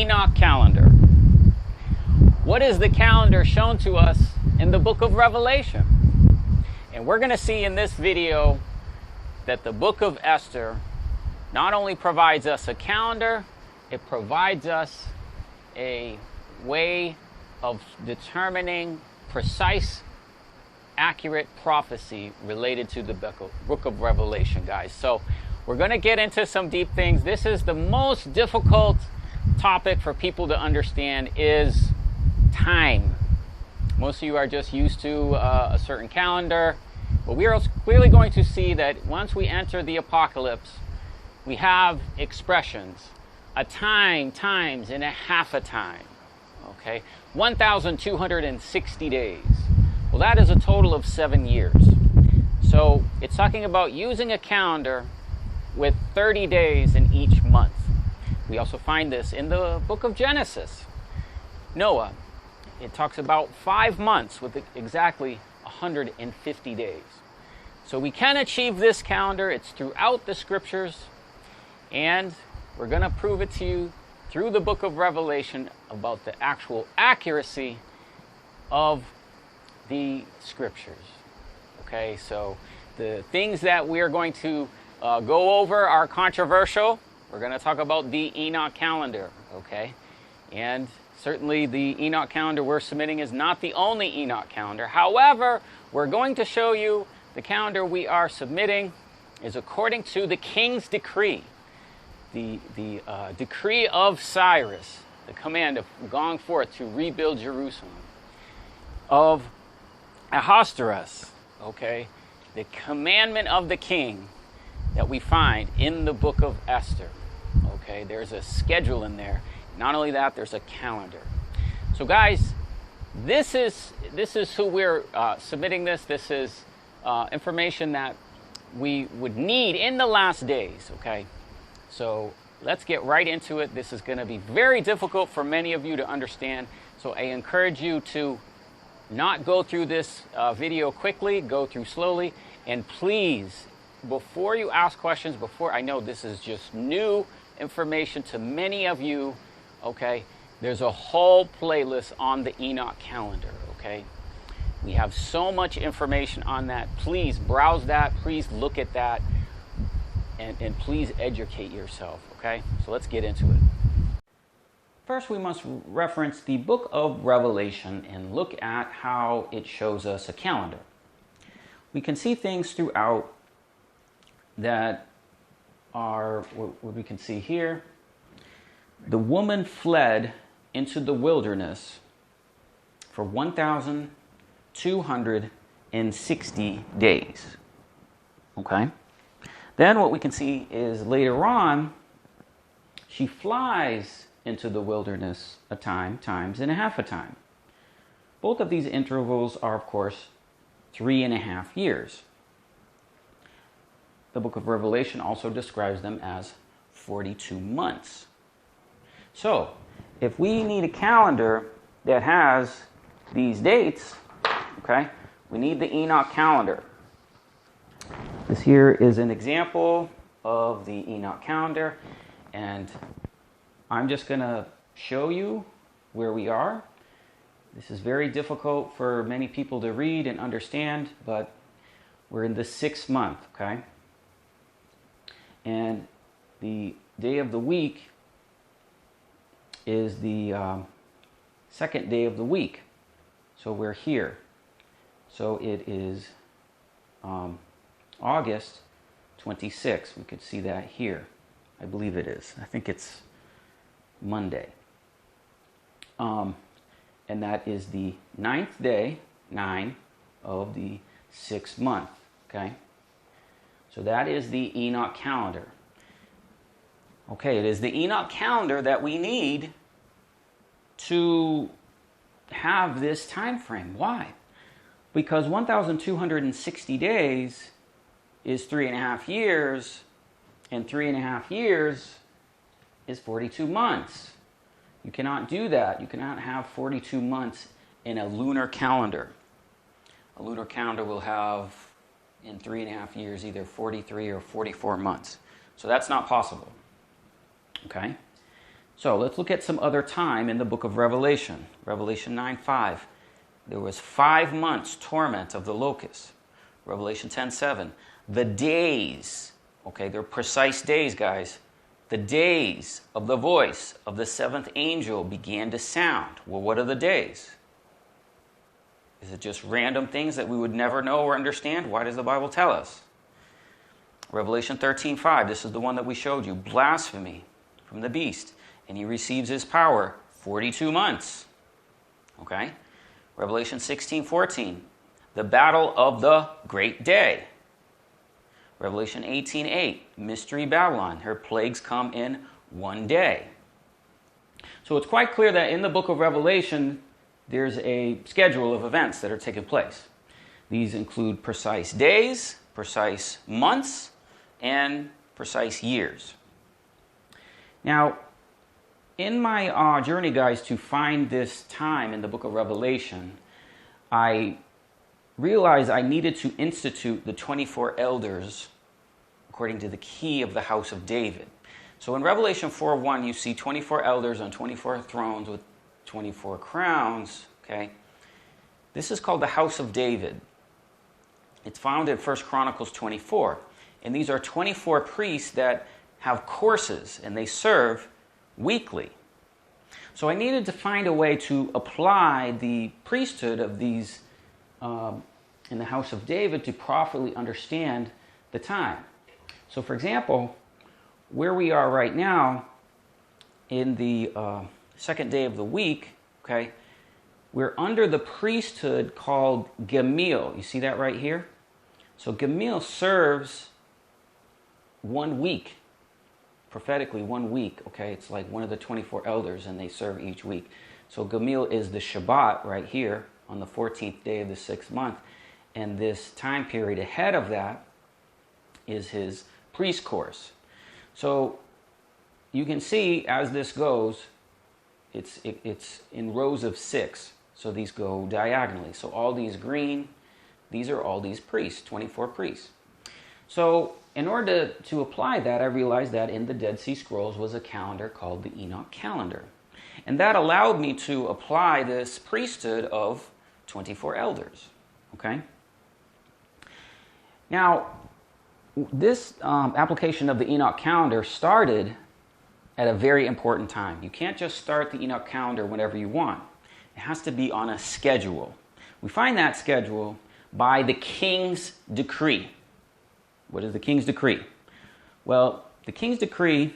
Enoch calendar. What is the calendar shown to us in the book of Revelation? And we're going to see in this video that the book of Esther not only provides us a calendar, it provides us a way of determining precise, accurate prophecy related to the book of Revelation, guys. So we're going to get into some deep things. This is the most difficult topic for people to understand, is time. Most of you are just used to a certain calendar, but we are clearly going to see that once we enter the apocalypse, we have expressions: a time, times, and a half a time. Okay, 1,260 days. Well, that is a total of 7 years. So it's talking about using a calendar with 30 days in each month. We also find this in the book of Genesis. Noah, it talks about 5 months with exactly 150 days. So we can achieve this calendar. It's throughout the scriptures, and we're going to prove it to you through the book of Revelation about the actual accuracy of the scriptures. Okay, so the things that we are going to go over are controversial. We're going to talk about the Enoch calendar, okay? And certainly the Enoch calendar we're submitting is not the only Enoch calendar. However, we're going to show you the calendar we are submitting is according to the king's decree. The decree of Cyrus, the command of going forth to rebuild Jerusalem, of Ahasuerus, okay, the commandment of the king that we find in the book of Esther. Okay, there's a schedule in there. Not only that, there's a calendar. So guys, this is who we're submitting this. This is information that we would need in the last days, okay? So let's get right into it. This is going to be very difficult for many of you to understand. So I encourage you to not go through this video quickly, go through slowly. And please, before you ask questions, I know this is just new information to many of you, okay? There's a whole playlist on the Enoch calendar, okay? We have so much information on that. Please browse that. Please look at that. And please educate yourself, okay? So let's get into it. First, we must reference the book of Revelation and look at how it shows us a calendar. We can see things throughout that are what we can see here. The woman fled into the wilderness for 1,260 days. Okay? Then what we can see is later on, she flies into the wilderness a time, times, and a half a time. Both of these intervals are, of course, 3.5 years. The book of Revelation also describes them as 42 months. So, if we need a calendar that has these dates, okay, we need the Enoch calendar. This here is an example of the Enoch calendar, and I'm just going to show you where we are. This is very difficult for many people to read and understand, but we're in the 6th month, okay? And the day of the week is the 2nd day of the week. So we're here. So it is August 26th. We could see that here. I believe it is. I think it's Monday. And that is the 9th day, 9 of the 6th month. Okay? So that is the Enoch calendar. Okay, it is the Enoch calendar that we need to have this time frame. Why? Because 1,260 days is 3.5 years, and 3.5 years is 42 months. You cannot do that. You cannot have 42 months in a lunar calendar. A lunar calendar will have, in 3.5 years, either 43 or 44 months. So that's not possible. Okay? So let's look at some other time in the book of Revelation. Revelation 9:5. There was 5 months torment of the locusts. Revelation 10:7. The days, okay, they're precise days, guys. The days of the voice of the seventh angel began to sound. Well, what are the days? Is it just random things that we would never know or understand? Why does the Bible tell us? Revelation 13:5. This is the one that we showed you. Blasphemy from the beast. And he receives his power 42 months. Okay? Revelation 16:14. The battle of the great day. Revelation 18:8. Mystery Babylon. Her plagues come in one day. So it's quite clear that in the book of Revelation, there's a schedule of events that are taking place. These include precise days, precise months, and precise years. Now, in my journey, guys, to find this time in the book of Revelation, I realized I needed to institute the 24 elders according to the key of the house of David. So in Revelation 4:1, you see 24 elders on 24 thrones with 24 crowns. Okay, this is called the house of David. It's found in 1 Chronicles 24. And these are 24 priests that have courses, and they serve weekly. So I needed to find a way to apply the priesthood of these in the house of David to properly understand the time. So for example, where we are right now in the second day of the week, okay, we're under the priesthood called Gamil. You see that right here? So Gamil serves 1 week, prophetically 1 week, okay? It's like one of the 24 elders, and they serve each week. So Gamil is the Shabbat right here on the 14th day of the 6th month, and this time period ahead of that is his priest course. So you can see as this goes, it's in rows of 6. So these go diagonally. So all these green, these are all these priests, 24 priests. So in order to apply that, I realized that in the Dead Sea Scrolls was a calendar called the Enoch calendar. And that allowed me to apply this priesthood of 24 elders. Okay? Now, this application of the Enoch calendar started at a very important time. You can't just start the Enoch calendar whenever you want. It has to be on a schedule. We find that schedule by the king's decree. What is the king's decree? Well, the king's decree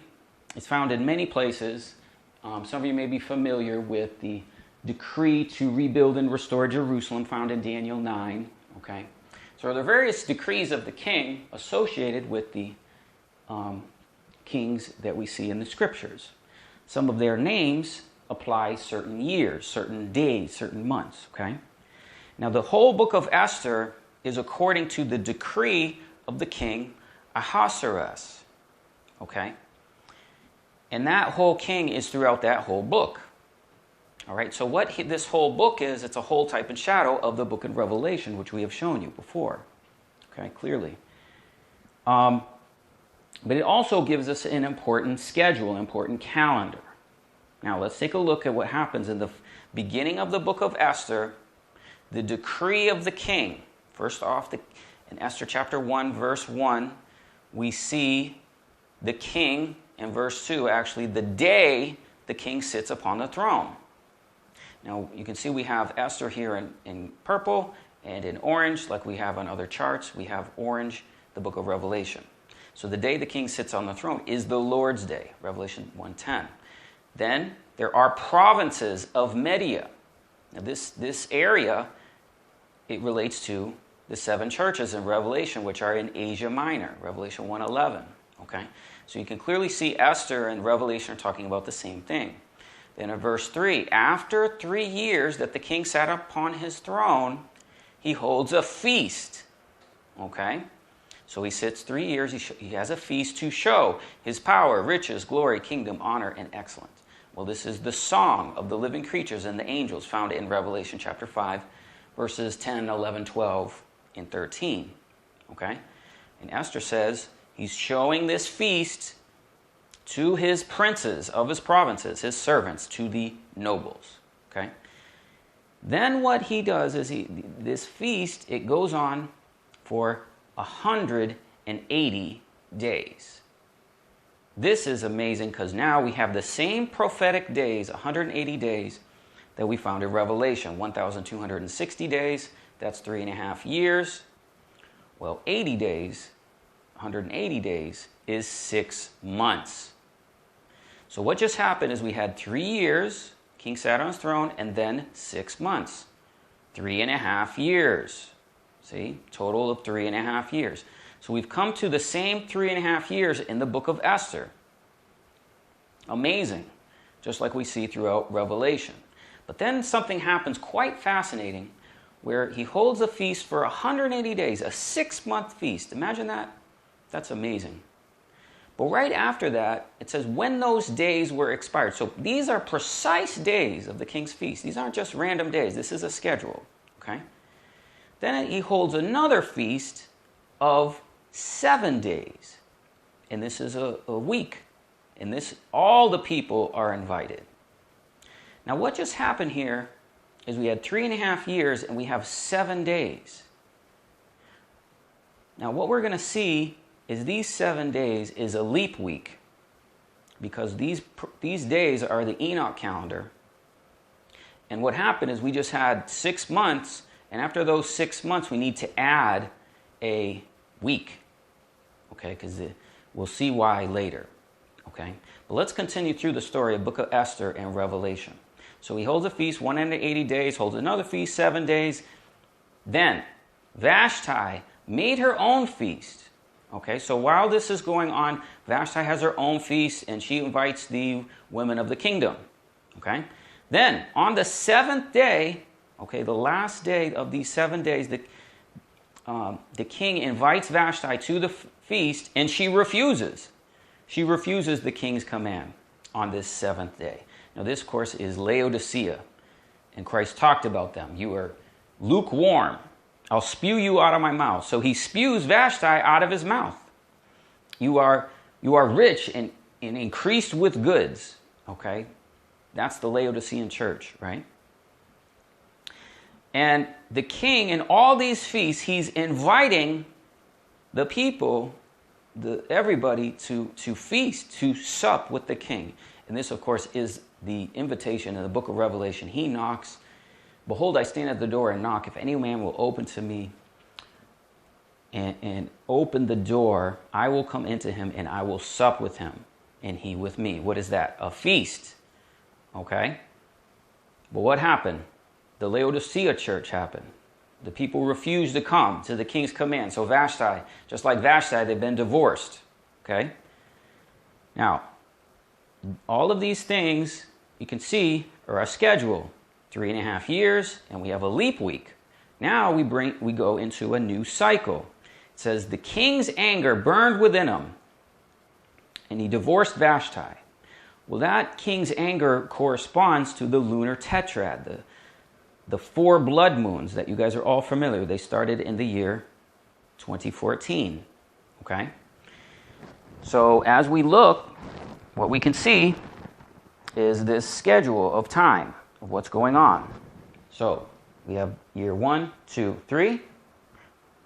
is found in many places. Some of you may be familiar with the decree to rebuild and restore Jerusalem found in Daniel 9. Okay? So there are various decrees of the king associated with the kings that we see in the scriptures. Some of their names apply certain years, certain days, certain months. Okay? Now the whole book of Esther is according to the decree of the king Ahasuerus. Okay? And that whole king is throughout that whole book. All right, so what this whole book is, it's a whole type and shadow of the book of Revelation, which we have shown you before. Okay, clearly. But it also gives us an important schedule, an important calendar. Now, let's take a look at what happens in the beginning of the book of Esther, the decree of the king. First off, in Esther chapter 1, verse 1, we see the king, in verse 2, actually, the day the king sits upon the throne. Now, you can see we have Esther here in purple and in orange, like we have on other charts. We have orange, the book of Revelation. So the day the king sits on the throne is the Lord's day, Revelation 1:10. Then there are provinces of Media. Now this area, it relates to the 7 churches in Revelation, which are in Asia Minor, Revelation 1:11. Okay? So you can clearly see Esther and Revelation are talking about the same thing. Then in verse 3, after 3 years that the king sat upon his throne, he holds a feast. Okay? So he sits 3 years, he has a feast to show his power, riches, glory, kingdom, honor, and excellence. Well, this is the song of the living creatures and the angels found in Revelation chapter 5, verses 10, 11, 12, and 13. Okay? And Esther says he's showing this feast to his princes of his provinces, his servants, to the nobles. Okay? Then what he does is this feast, it goes on for 180 days. This is amazing because now we have the same prophetic days, 180 days, that we found in Revelation. 1,260 days, that's 3.5 years. Well, 80 days, 180 days, is 6 months. So what just happened is we had 3 years, King sat on his throne, and then 6 months. 3.5 years. See, total of 3.5 years. So we've come to the same 3.5 years in the book of Esther. Amazing, just like we see throughout Revelation. But then something happens quite fascinating where he holds a feast for 180 days, a 6-month feast. Imagine that. That's amazing. But right after that, it says when those days were expired. So these are precise days of the king's feast. These aren't just random days. This is a schedule. Okay? Then he holds another feast of 7 days. And this is a week. And this, all the people are invited. Now what just happened here is we had 3.5 years and we have 7 days. Now what we're going to see is these 7 days is a leap week. Because these days are the Enoch calendar. And what happened is we just had 6 months, and after those 6 months we need to add a week. Okay, because we'll see why later. Okay, but let's continue through the story of Book of Esther and Revelation. So he holds a feast 180 days, holds another feast 7 days. Then Vashti made her own feast. Okay, so while this is going on, Vashti has her own feast and she invites the women of the kingdom. Okay, then on the 7th day, okay, the last day of these 7 days, the king invites Vashti to the feast and she refuses. She refuses the king's command on this 7th day. Now this, of course, is Laodicea. And Christ talked about them. You are lukewarm. I'll spew you out of my mouth. So he spews Vashti out of his mouth. You are rich and increased with goods. Okay? That's the Laodicean church, right? And the king, in all these feasts, he's inviting the people, everybody to feast, to sup with the king. And this, of course, is the invitation in the book of Revelation. He knocks. Behold, I stand at the door and knock. If any man will open to me and open the door, I will come into him and I will sup with him and he with me. What is that? A feast. Okay? But what happened? The Laodicea church happened. The people refused to come to the king's command. So Vashti, just like Vashti, they've been divorced. Okay? Now, all of these things, you can see, are a schedule. 3.5 years, and we have a leap week. Now we go into a new cycle. It says, the king's anger burned within him, and he divorced Vashti. Well, that king's anger corresponds to the lunar tetrad, the 4 blood moons that you guys are all familiar with. They started in the year 2014. Okay? So as we look, what we can see is this schedule of time of what's going on. So we have year 1, 2, 3,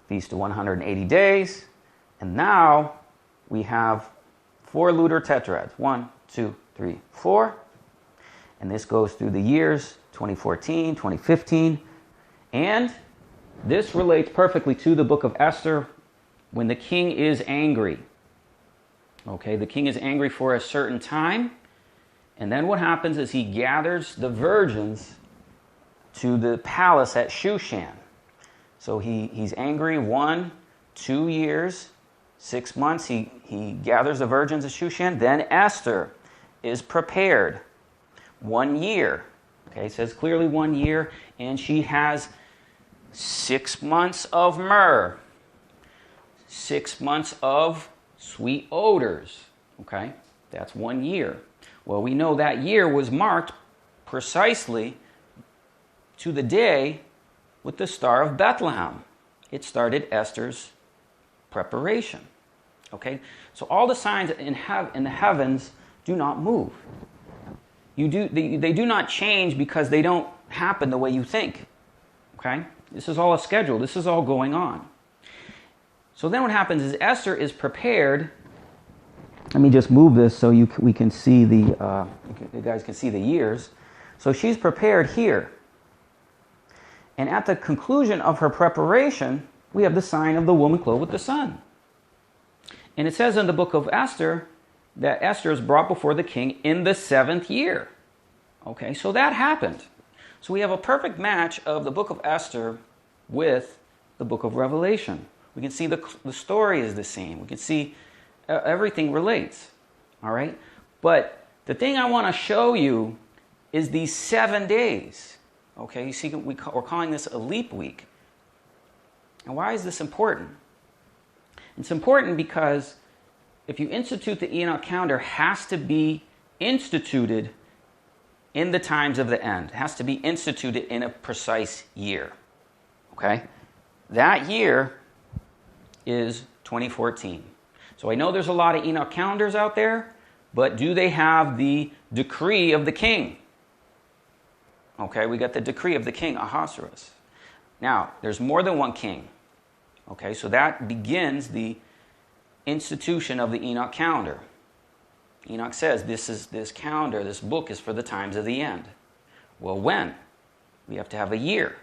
feast of 180 days, and now we have 4 lunar tetrads. 1, 2, 3, 4. And this goes through the years 2014, 2015. And this relates perfectly to the book of Esther when the king is angry. Okay, the king is angry for a certain time. And then what happens is he gathers the virgins to the palace at Shushan. So he's angry 1, 2 years, 6 months. He gathers the virgins at Shushan. Then Esther is prepared 1 year. Okay, it says clearly 1 year. And she has 6 months of myrrh. 6 months of sweet odors. Okay, that's 1 year. Well, we know that year was marked precisely to the day with the Star of Bethlehem. It started Esther's preparation. Okay? So all the signs in the heavens do not move. They do not change because they don't happen the way you think. Okay? This is all a schedule. This is all going on. So then what happens is Esther is prepared. Let me just move this so we can see you guys can see the years. So she's prepared here. And at the conclusion of her preparation, we have the sign of the woman clothed with the sun. And it says in the book of Esther that Esther is brought before the king in the 7th year. Okay, so that happened. So we have a perfect match of the book of Esther with the book of Revelation. We can see the story is the same. We can see everything relates. All right? But the thing I want to show you is these 7 days. Okay, you see, we're calling this a leap week. And why is this important? It's important because if you institute the Enoch calendar, it has to be instituted in the times of the end. It has to be instituted in a precise year. Okay? That year is 2014. So I know there's a lot of Enoch calendars out there, but do they have the decree of the king? Okay, we got the decree of the king, Ahasuerus. Now, there's more than one king. Okay, so that begins the institution of the Enoch calendar. Enoch says this calendar, this book is for the times of the end. Well, when? We have to have a year.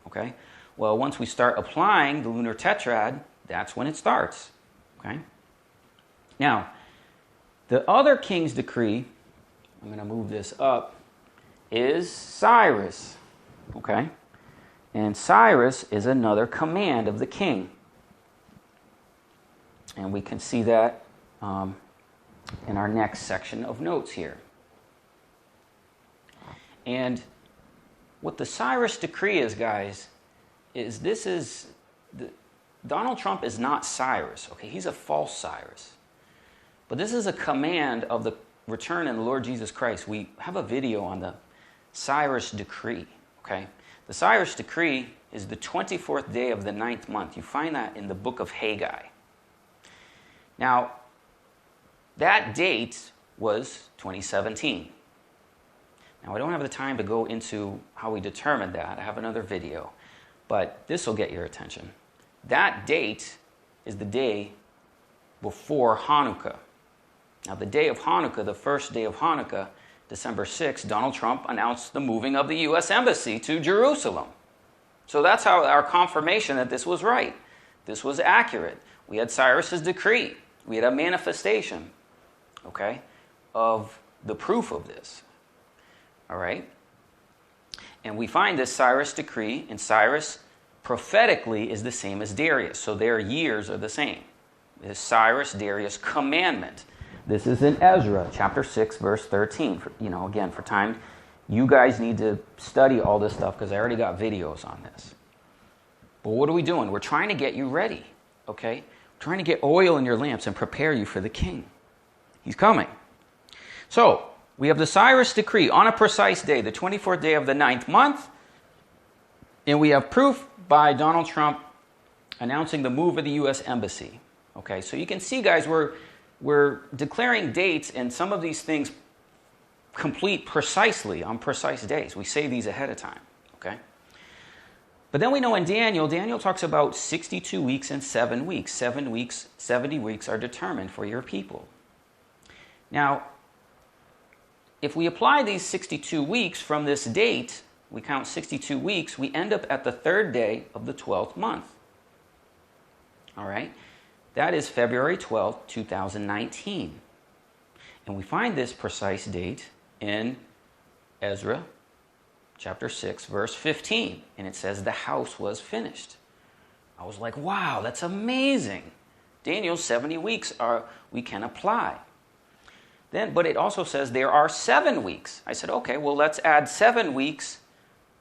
Okay? Well, once we start applying the lunar tetrad, that's when it starts. Okay? Now, the other king's decree, I'm going to move this up, is Cyrus. Okay? And Cyrus is another command of the king. And we can see that in our next section of notes here. And what the Cyrus decree is, guys, is Donald Trump is not Cyrus. Okay, he's a false Cyrus. But this is a command of the return in the Lord Jesus Christ. We have a video on the Cyrus decree. Okay, the Cyrus decree is the 24th day of the 9th month. You find that in the book of Haggai. Now, that date was 2017. Now, I don't have the time to go into how we determined that. I have another video, but this will get your attention. That date is the day before Hanukkah. Now, the day of Hanukkah, the first day of Hanukkah, December 6th, Donald Trump announced the moving of the U.S. Embassy to Jerusalem. So that's how our confirmation that this was right. This was accurate. We had Cyrus's decree. We had a manifestation, okay, of the proof of this. All right? And we find this Cyrus decree, and Cyrus prophetically is the same as Darius. So their years are the same. This Cyrus-Darius commandment. This is in Ezra, chapter 6, verse 13. Again, for time, you guys need to study all this stuff because I already got videos on this. But what are we doing? We're trying to get you ready, okay? We're trying to get oil in your lamps and prepare you for the king. He's coming. So, we have the Cyrus decree on a precise day, the 24th day of the 9th month. And we have proof by Donald Trump announcing the move of the U.S. Embassy. Okay, so you can see, guys, we're declaring dates, and some of these things complete precisely on precise days. We say these ahead of time, okay? But then we know in Daniel talks about 62 weeks and 7 weeks. 7 weeks, 70 weeks are determined for your people. Now, if we apply these 62 weeks from this date, we count 62 weeks, we end up at the 3rd day of the 12th month. All right? That is February 12th, 2019. And we find this precise date in Ezra chapter 6, verse 15. And it says the house was finished. I was like, wow, that's amazing. Daniel's 70 weeks we can apply. But it also says there are 7 weeks. I said, okay, well, let's add 7 weeks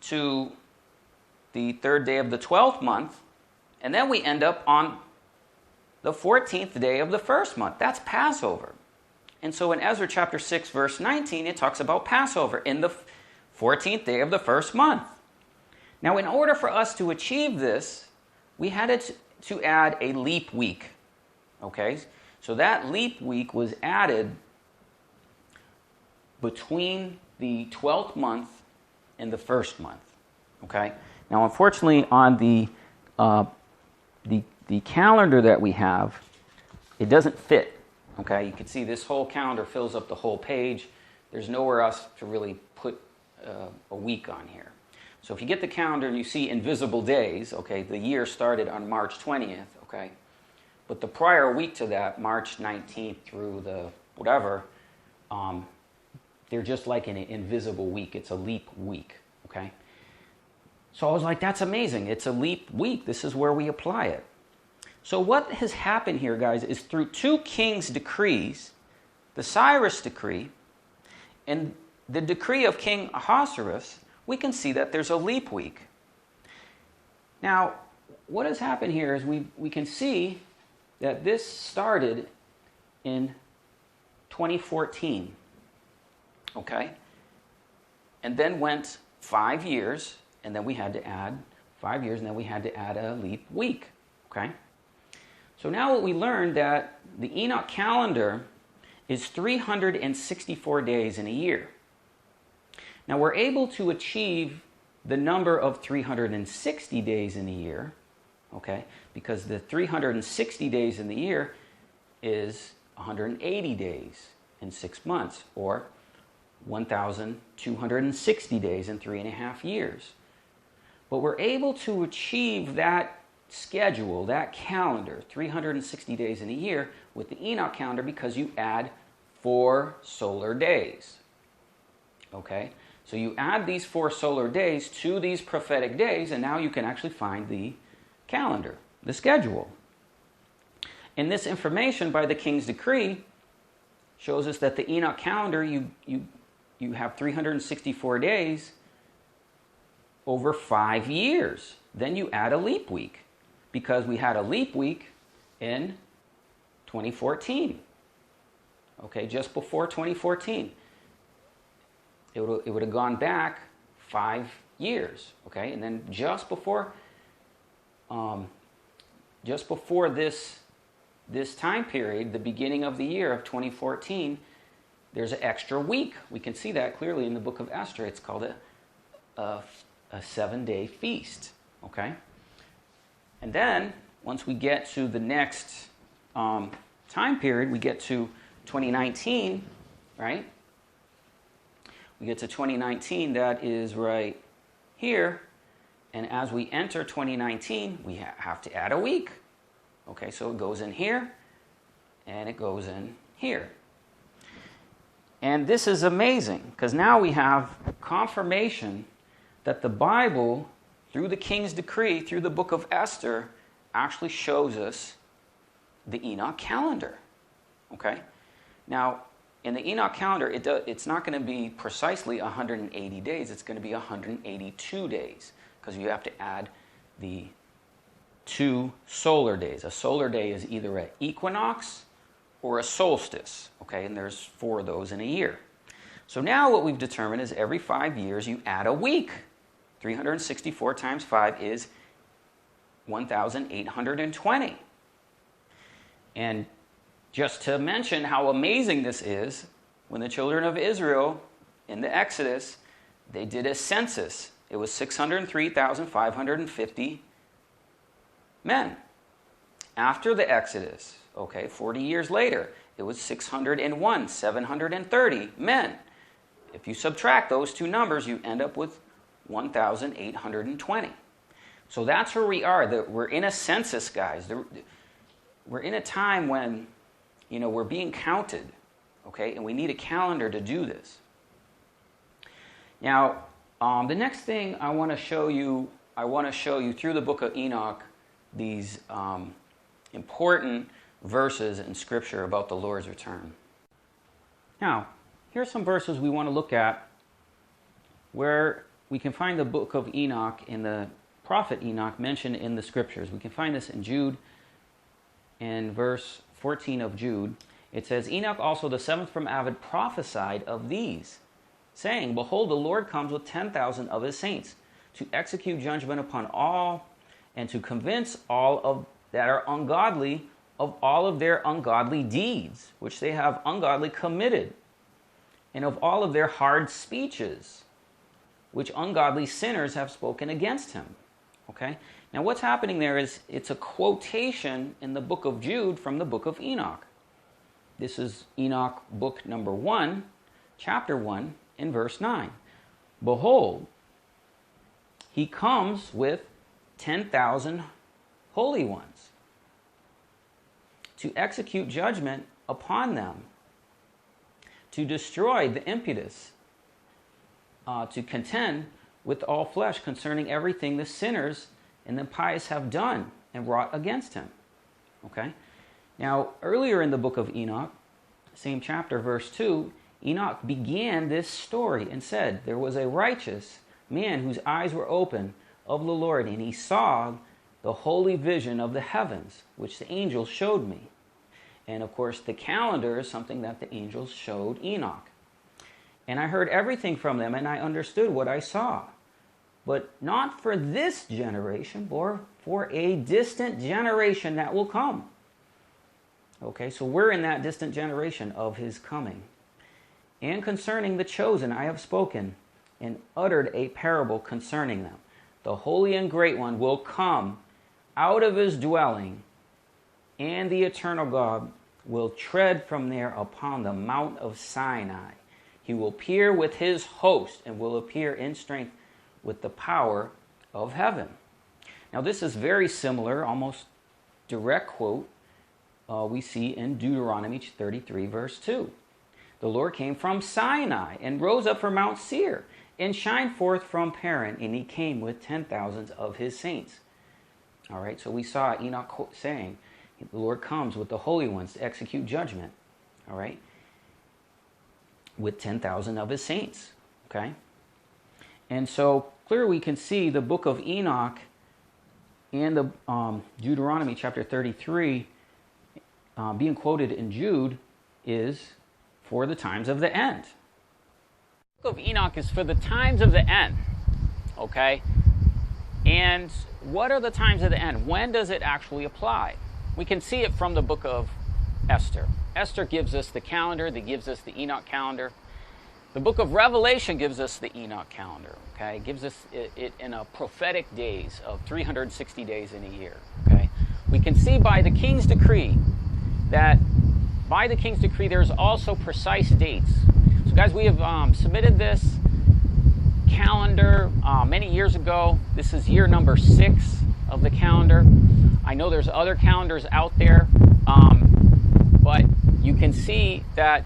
to the 3rd day of the 12th month. And then we end up on the 14th day of the 1st month. That's Passover. And so in Ezra chapter 6, verse 19, it talks about Passover in the 14th day of the 1st month. Now, in order for us to achieve this, we had to add a leap week. Okay? So that leap week was added between the 12th month and the first month. Okay? Now, unfortunately, on the calendar that we have, it doesn't fit. Okay? You can see this whole calendar fills up the whole page. There's nowhere else to really put a week on here. So if you get the calendar and you see invisible days, okay, the year started on March 20th, okay, but the prior week to that, March 19th through the whatever, they're just like an invisible week. It's a leap week, okay? So I was like, that's amazing. It's a leap week. This is where we apply it. So what has happened here, guys, is through two kings' decrees, the Cyrus decree and the decree of King Ahasuerus, we can see that there's a leap week. Now, what has happened here is we can see that this started in 2014, okay? And then went 5 years, and then we had to add 5 years, and then we had to add a leap week, okay? So now what we learned that the Enoch calendar is 364 days in a year. Now we're able to achieve the number of 360 days in a year, okay, because the 360 days in the year is 180 days in 6 months, or 1,260 days in 3.5 years. But we're able to achieve that schedule, that calendar, 360 days in a year with the Enoch calendar because you add 4 solar days. Okay? So you add these 4 solar days to these prophetic days, and now you can actually find the calendar, the schedule. And this information by the king's decree shows us that the Enoch calendar, you have 364 days over 5 years. Then you add a leap week, because we had a leap week in 2014. Okay, just before 2014. It would have gone back 5 years. Okay, and then just before this time period, the beginning of the year of 2014, there's an extra week. We can see that clearly in the book of Esther. It's called a 7-day feast. Okay, and then once we get to the next time period, we get to 2019, right? We get to 2019, that is right here. And as we enter 2019, we have to add a week. Okay, so it goes in here, and it goes in here. And this is amazing, because now we have confirmation that the Bible, through the king's decree, through the book of Esther, actually shows us the Enoch calendar. Okay? Now, in the Enoch calendar, it's not going to be precisely 180 days. It's going to be 182 days, because you have to add the 2 solar days. A solar day is either an equinox or a solstice. Okay, and there's 4 of those in a year. So now what we've determined is every 5 years you add a week. 364 times 5 is 1,820. And just to mention how amazing this is, when the children of Israel in the Exodus, they did a census. It was 603,550 men. After the Exodus, okay, 40 years later, it was 601,730 men. If you subtract those 2 numbers, you end up with 1,820. So that's where we are. We're in a census, guys. We're in a time when, we're being counted, okay, and we need a calendar to do this. Now, the next thing I want to show you through the book of Enoch these important verses in Scripture about the Lord's return. Now, here's some verses we want to look at where we can find the book of Enoch and the prophet Enoch mentioned in the Scriptures. We can find this in Jude, in verse 14 of Jude. It says, Enoch also the 7th from Avid prophesied of these, saying, Behold, the Lord comes with 10,000 of his saints, to execute judgment upon all, and to convince all of that are ungodly of all of their ungodly deeds, which they have ungodly committed, and of all of their hard speeches, which ungodly sinners have spoken against him. Okay? Now what's happening there is it's a quotation in the book of Jude from the book of Enoch. This is Enoch book number 1, chapter 1, in verse 9. Behold, he comes with 10,000 holy ones to execute judgment upon them, to destroy the impious, to contend with all flesh concerning everything the sinners and the pious have done and wrought against him. Okay? Now, earlier in the book of Enoch, same chapter, verse 2, Enoch began this story and said, there was a righteous man whose eyes were open of the Lord, and he saw the holy vision of the heavens, which the angels showed me. And of course, the calendar is something that the angels showed Enoch. And I heard everything from them, and I understood what I saw. But not for this generation, or for a distant generation that will come. Okay, so we're in that distant generation of his coming. And concerning the chosen, I have spoken and uttered a parable concerning them. The Holy and Great One will come out of his dwelling, and the eternal God will tread from there upon the Mount of Sinai. He will appear with his host and will appear in strength with the power of heaven. Now this is very similar, almost direct quote, we see in Deuteronomy 33 verse 2. The Lord came from Sinai and rose up from Mount Seir and shined forth from Paran, and he came with 10,000s of his saints. All right, so we saw Enoch saying, the Lord comes with the holy ones to execute judgment. All right, with 10,000 of his saints. Okay, and so clearly we can see the book of Enoch and the Deuteronomy chapter 33 being quoted in Jude is for the times of the end. The book of Enoch is for the times of the end. Okay, and what are the times of the end? When does it actually apply? We can see it from the book of Esther. Esther gives us the calendar, that gives us the Enoch calendar. The book of Revelation gives us the Enoch calendar, okay? It gives us it in a prophetic days of 360 days in a year, okay? We can see by the king's decree that by the king's decree there's also precise dates. So guys, we have submitted this calendar many years ago. This is year number 6 of the calendar. I know there's other calendars out there, but you can see that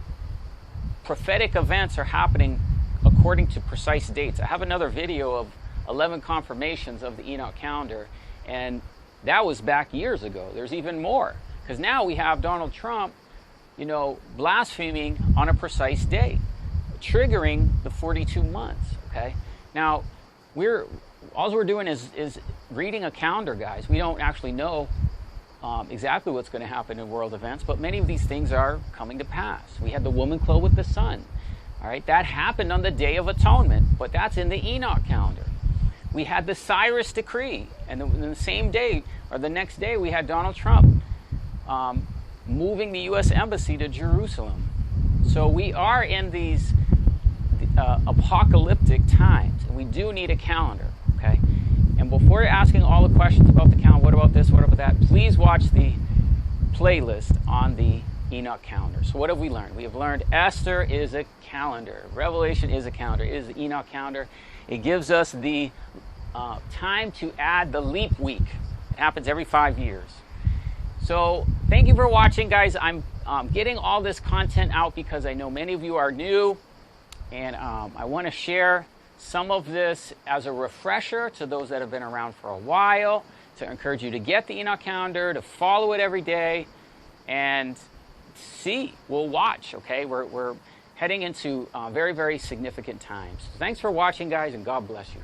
prophetic events are happening according to precise dates. I have another video of 11 confirmations of the Enoch calendar, and that was back years ago. There's even more, because now we have Donald Trump, blaspheming on a precise date, triggering the 42 months, okay? Now, all we're doing is reading a calendar, guys. We don't actually know exactly what's going to happen in world events, but many of these things are coming to pass. We had the woman clothed with the sun. All right, that happened on the Day of Atonement, but that's in the Enoch calendar. We had the Cyrus decree, and in the same day, or the next day, we had Donald Trump moving the U.S. Embassy to Jerusalem. So we are in these apocalyptic times, and we do need a calendar, okay? And before you're asking all the questions about the calendar, what about this, what about that, please watch the playlist on the Enoch calendar. So what have we learned? We have learned Esther is a calendar. Revelation is a calendar. It is the Enoch calendar. It gives us the time to add the leap week. It happens every 5 years. So thank you for watching, guys. I'm getting all this content out because I know many of you are new, and I want to share some of this as a refresher to those that have been around for a while, to encourage you to get the Enoch calendar, to follow it every day, and see, we'll watch, okay? We're heading into very, very significant times. Thanks for watching, guys, and God bless you.